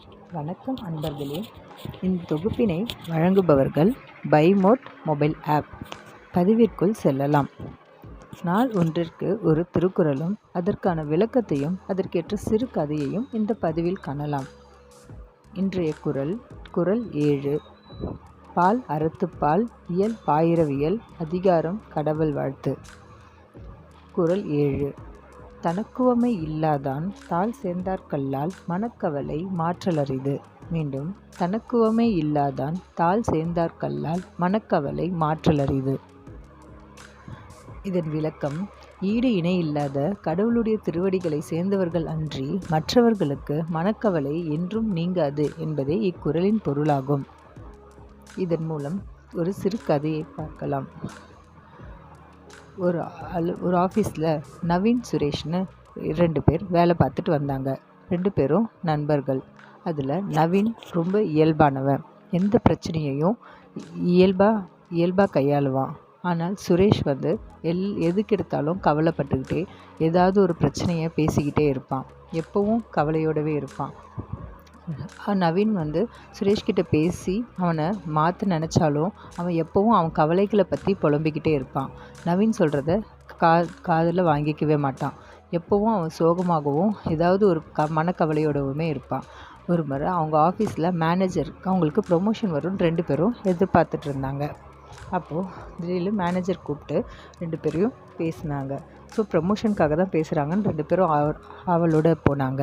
வணக்கம் அன்பர்களே. இந்த தொகுப்பினை வழங்குபவர்கள் பைமோட் மொபைல் ஆப். பதிவிற்குள் செல்லலாம். நாள் ஒன்றிற்கு ஒரு திருக்குறளும் அதற்கான விளக்கத்தையும் அதற்கேற்ற சிறு கதையையும் இந்த பதிவில் காணலாம். இன்றைய குறள் 7. பால் அறத்துப்பால் இயல் பாயிரவியல் அதிகாரம் கடவுள் வாழ்த்து. குறள் 7. தனக்குவமை இல்லாதான் தாழ் சேர்ந்தார்கல்லால் மனக்கவலை மாற்றலரிது. மீண்டும், தனக்குவமை இல்லாதான் தாழ் சேர்ந்தார்கல்லால் மனக்கவலை மாற்றலரிது. இதன் விளக்கம்: ஈடு இணை இல்லாத கடவுளுடைய திருவடிகளை சேர்ந்தவர்கள் அன்றி மற்றவர்களுக்கு மனக்கவலை என்றும் நீங்காது என்பதே இக்குறளின் பொருளாகும். இதன் மூலம் ஒரு சிறு கதையை பார்க்கலாம். ஒரு ஆஃபீஸில் நவீன், சுரேஷ்னு 2 பேர் வேலை பார்த்துட்டு வந்தாங்க. 2 பேரும் நண்பர்கள். அதில் நவீன் ரொம்ப இயல்பானவன். எந்த பிரச்சனையையும் இயல்பாக கையாளுவான். ஆனால் சுரேஷ் எதுக்கு எடுத்தாலும் கவலைப்பட்டுக்கிட்டே ஏதாவது ஒரு பிரச்சனையை பேசிக்கிட்டே இருப்பான். எப்பவும் கவலையோடவே இருப்பான். நவீன் சுரேஷ்கிட்ட பேசி அவனை மாற்ற நினச்சாலும் அவன் எப்போவும் அவன் கவலைகளை பற்றி புலம்பிக்கிட்டே இருப்பான். நவீன் சொல்கிறத காதில் வாங்கிக்கவே மாட்டான். எப்போவும் அவன் சோகமாகவும் ஏதாவது ஒரு மனக்கவலையோடவுமே இருப்பான். ஒரு முறை அவங்க ஆஃபீஸில் மேனேஜர் அவங்களுக்கு ப்ரொமோஷன் வரும்னு 2 பேரும் எதிர்பார்த்துட்டு இருந்தாங்க. அப்போது திடீர்னு மேனேஜர் கூப்பிட்டு 2 பேரையும் பேசினாங்க. ஸோ ப்ரொமோஷனுக்காக தான் பேசுகிறாங்கன்னு 2 பேரும் அவளோட போனாங்க.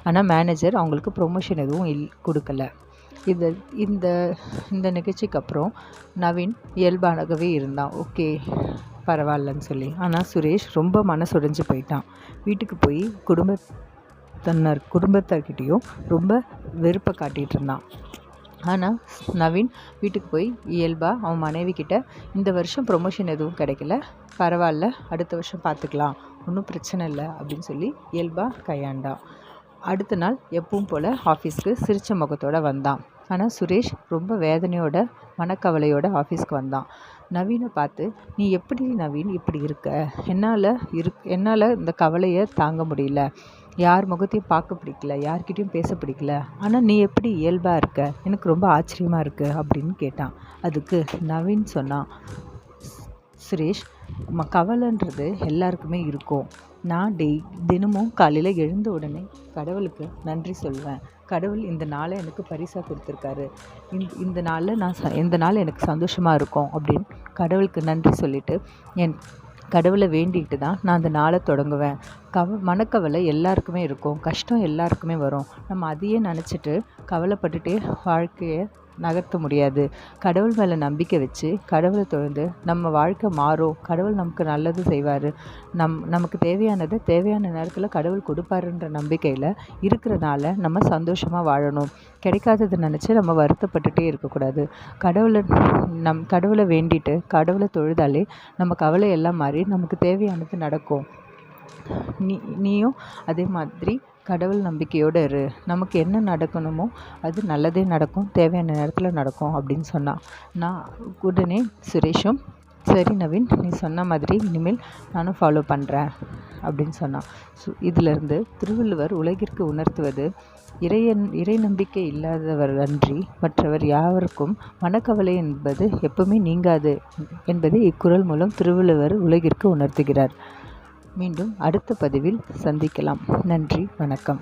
ஆனால் மேனேஜர் அவங்களுக்கு ப்ரொமோஷன் எதுவும் கொடுக்கல. இந்த நிகழ்ச்சிக்கு அப்புறம் நவீன் இயல்பாகவே இருந்தான். ஓகே, பரவாயில்லன்னு சொல்லி. ஆனால் சுரேஷ் ரொம்ப மனசுடைஞ்சு போயிட்டான். வீட்டுக்கு போய் குடும்பத்தார்கிட்டையும் ரொம்ப வெறுப்பை காட்டிகிட்டு இருந்தான். ஆனால் நவீன் வீட்டுக்கு போய் இயல்பாக அவன் மனைவி கிட்ட, இந்த வருஷம் ப்ரொமோஷன் எதுவும் கிடைக்கல, பரவாயில்ல, அடுத்த வருஷம் பார்த்துக்கலாம், ஒன்றும் பிரச்சனை இல்லை அப்படின்னு சொல்லி இயல்பாக கையாண்டான். அடுத்த நாள் எப்பவும் போல் ஆஃபீஸ்க்கு சிரித்த முகத்தோடு வந்தான். ஆனால் சுரேஷ் ரொம்ப வேதனையோட மனக்கவலையோட ஆஃபீஸ்க்கு வந்தான். நவீனை பார்த்து, நீ எப்படி நவீன் இப்படி இருக்க? என்னால் இந்த கவலையை தாங்க முடியல. யார் முகத்தையும் பார்க்க பிடிக்கல, யார்கிட்டையும் பேச பிடிக்கல. ஆனால் நீ எப்படி இயல்பாக இருக்க? எனக்கு ரொம்ப ஆச்சரியமாக இருக்குது அப்படின்னு கேட்டான். அதுக்கு நவீன் சொன்னான், சுரேஷ், கவலைன்றது எல்லாருக்குமே இருக்கும். நான் தினமும் காலையில் எழுந்த உடனே கடவுளுக்கு நன்றி சொல்வேன். கடவுள் இந்த நாளை எனக்கு பரிசாக கொடுத்துருக்காரு. இந்த நாள் எனக்கு சந்தோஷமாக இருக்கும் அப்படின்னு கடவுளுக்கு நன்றி சொல்லிவிட்டு என் கடவுளை வேண்டிக்கிட்டு தான் நான் அந்த நாளை தொடங்குவேன். மனக்கவலை எல்லாருக்குமே இருக்கும், கஷ்டம் எல்லாருக்குமே வரும். நம்ம அதையே நினச்சிட்டு கவலைப்பட்டுட்டே வாழ்க்கையை நகர்த்த முடியாது. கடவுள் மேலே நம்பிக்கை வச்சு கடவுளை தொடர்ந்து நம்ம வாழ்க்கை மாறும். கடவுள் நமக்கு நல்லது செய்வார். நமக்கு தேவையான நேரத்தில் கடவுள் கொடுப்பாருன்ற நம்பிக்கையில் இருக்கிறனால நம்ம சந்தோஷமாக வாழணும். கிடைக்காததை நினச்சி நம்ம வருத்தப்பட்டுட்டே இருக்கக்கூடாது. கடவுளை வேண்டிட்டு கடவுளை தொழுதாலே நம்ம கவலை எல்லாம் மாறி நமக்கு தேவையானது நடக்கும். நீயும் அதே மாதிரி கடவுள் நம்பிக்கையோடு இரு. நமக்கு என்ன நடக்கணுமோ அது நல்லதே நடக்கும், தேவையான நேரத்தில் நடக்கும் அப்படின்னு சொன்னான். நான் உடனே சுரேஷும், சரி நவீன், நீ சொன்ன மாதிரி இனிமேல் நானும் ஃபாலோ பண்ணுறேன் அப்படின்னு சொன்னான். இதிலிருந்து திருவள்ளுவர் உலகிற்கு உணர்த்துவது, இறை நம்பிக்கை இல்லாதவர் அன்றி மற்றவர் யாவருக்கும் மனக்கவலை என்பது எப்பவுமே நீங்காது என்பதை இக்குறள் மூலம் திருவள்ளுவர் உலகிற்கு உணர்த்துகிறார். மீண்டும் அடுத்த பதிவில் சந்திக்கலாம். நன்றி, வணக்கம்.